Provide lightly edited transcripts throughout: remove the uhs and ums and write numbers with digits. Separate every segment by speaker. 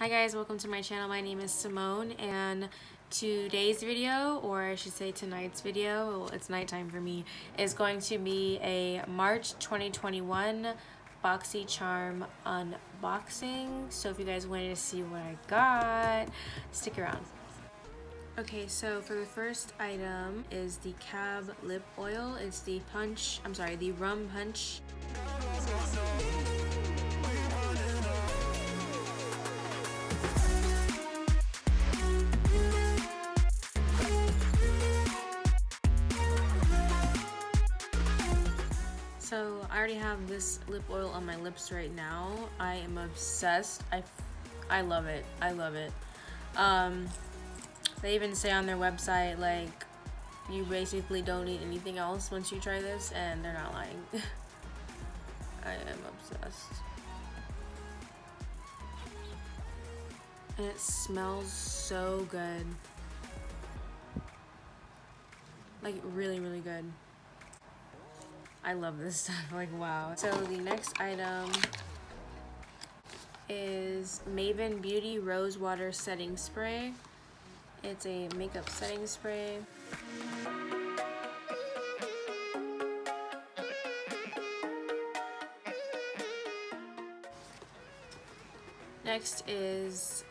Speaker 1: Hi guys, welcome to my channel. My name is Sy'Monne, and today's video, or I should say tonight's video, well, it's nighttime for me, is going to be a March 2021 Boxy Charm unboxing. So if you guys wanted to see what I got, stick around. Okay, so for the first item is the Cab Lip Oil. It's the Rum Punch. So I already have this lip oil on my lips right now. I am obsessed. I love it. I love it. They even say on their website, like, you basically don't need anything else once you try this, and they're not lying. I am obsessed. And it smells so good. Like, really, really good. I love this stuff, like wow. So the next item is Maven Beauty Rose Water Setting Spray. It's a makeup setting spray. Next is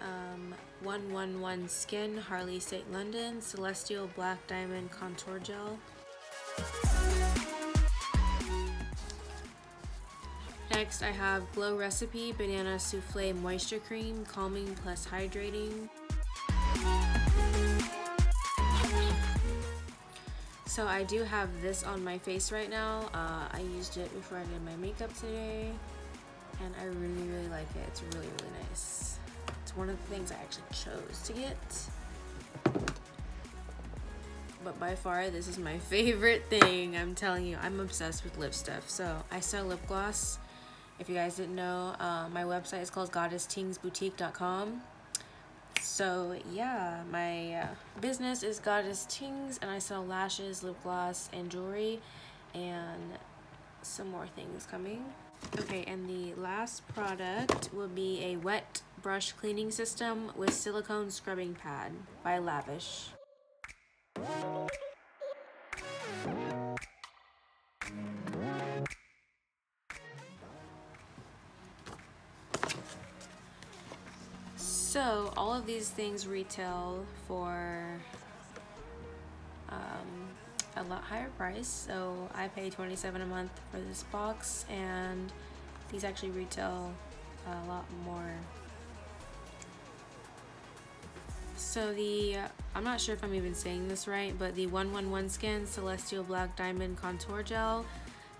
Speaker 1: 111 Skin Harley St. London Celestial Black Diamond Contour Gel. Next, I have Glow Recipe Banana Souffle Moisture Cream, Calming Plus Hydrating. So I do have this on my face right now. I used it before I did my makeup today, and I really, really like it. It's really, really nice. It's one of the things I actually chose to get. But by far, this is my favorite thing. I'm telling you, I'm obsessed with lip stuff. So I sell lip gloss. If you guys didn't know, my website is called GoddessTingsBoutique.com. So yeah, my business is Goddess Tings, and I sell lashes, lip gloss, and jewelry, and some more things coming. Okay, and the last product will be a wet brush cleaning system with silicone scrubbing pad by Lavish. So all of these things retail for a lot higher price. So I pay $27 a month for this box, and these actually retail a lot more. So I'm not sure if I'm even saying this right, but the 111 Skin Celestial Black Diamond Contour Gel,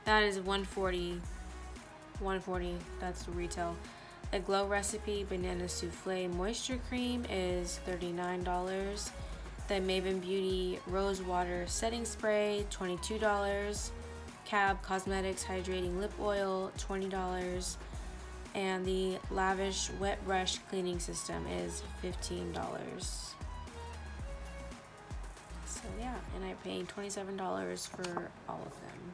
Speaker 1: that is $140. That's retail. The Glow Recipe Banana Souffle Moisture Cream is $39. The Maven Beauty Rose Water Setting Spray, $22. Cab Cosmetics Hydrating Lip Oil, $20. And the Lavish Wet Brush Cleaning System is $15. So yeah, and I paid $27 for all of them.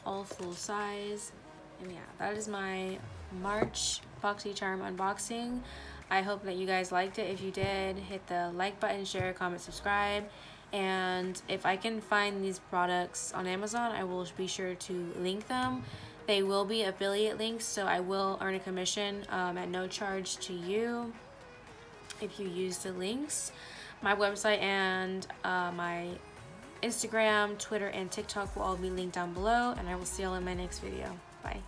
Speaker 1: All full size. And yeah, that is my March Boxy Charm unboxing. I hope that you guys liked it. If you did, hit the like button, share, comment, subscribe. And if I can find these products on Amazon, I will be sure to link them. They will be affiliate links, so I will earn a commission at no charge to you if you use the links. My website and my Instagram, Twitter, and TikTok will all be linked down below, and I will see you all in my next video. Bye.